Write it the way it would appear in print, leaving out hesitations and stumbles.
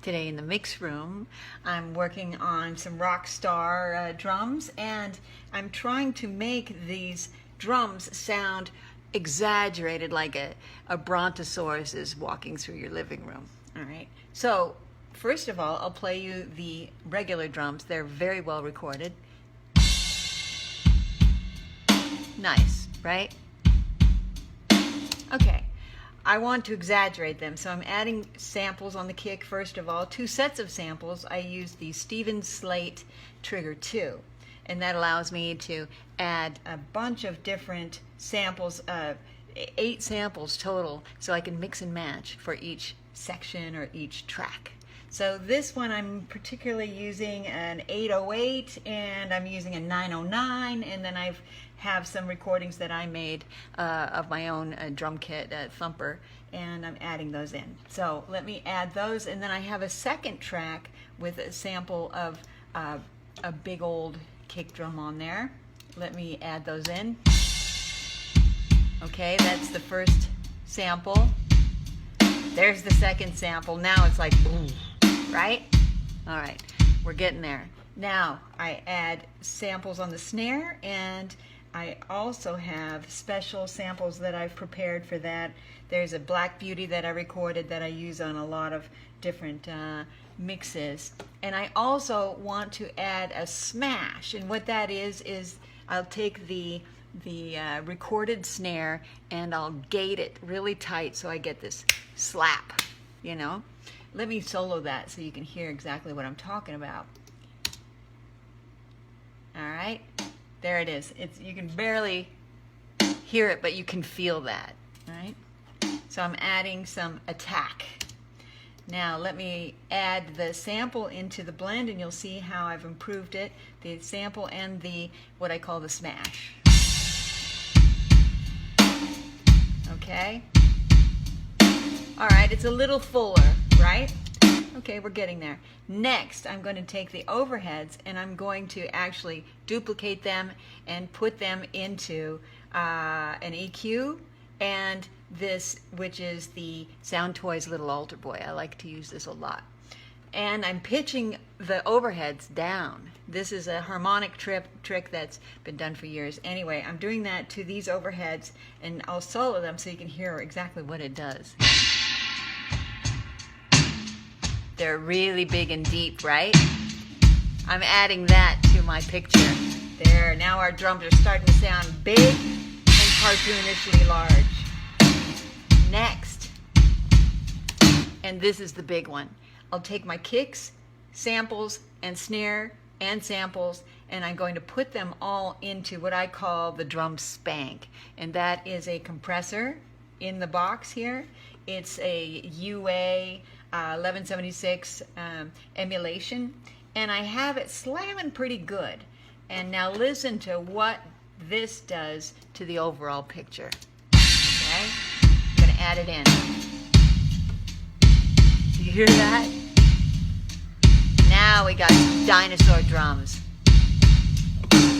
Today in the mix room, I'm working on some rock star drums, and I'm trying to make these drums sound exaggerated, like a Brontosaurus is walking through your living room. All right. So first of all, I'll play you the regular drums. They're very well recorded. Nice, right? Okay. I want to exaggerate them, so I'm adding samples on the kick first of all. 2 sets of samples. I use the Stephen Slate Trigger 2, and that allows me to add a bunch of different samples, 8 samples total, so I can mix and match for each section or each track. So this one I'm particularly using an 808, and I'm using a 909, and then I have some recordings that I made of my own drum kit, Thumper, and I'm adding those in. So let me add those, and then I have a second track with a sample of a big old kick drum on there. Let me add those in. Okay, that's the first sample. There's the second sample. Now it's like boom. Right? All right, we're getting there. Now I add samples on the snare, and I also have special samples that I've prepared for that. There's a Black Beauty that I recorded that I use on a lot of different mixes. And I also want to add a smash, and what that is I'll take the recorded snare and I'll gate it really tight so I get this slap, you know. Let me solo that so you can hear exactly what I'm talking about. All right, there it is. You can barely hear it, but you can feel that. All right, so I'm adding some attack. Now let me add the sample into the blend, and you'll see how I've improved it. The sample and what I call the smash. Okay. All right, it's a little fuller, right? Okay, we're getting there. Next, I'm going to take the overheads and I'm going to actually duplicate them and put them into an EQ, and this, which is the Sound Toys Little Altar Boy. I like to use this a lot. And I'm pitching the overheads down. This is a harmonic trick that's been done for years. Anyway, I'm doing that to these overheads, and I'll solo them so you can hear exactly what it does. They're really big and deep, right? I'm adding that to my picture. There, now our drums are starting to sound big and cartoonishly large. Next, and this is the big one, I'll take my kicks, samples, and snare, and samples, and I'm going to put them all into what I call the drum spank. And that is a compressor in the box here. It's a UA 1176 emulation, and I have it slamming pretty good. And now listen to what this does to the overall picture. Okay, I'm going to add it in. Do you hear that? Now we got some dinosaur drums.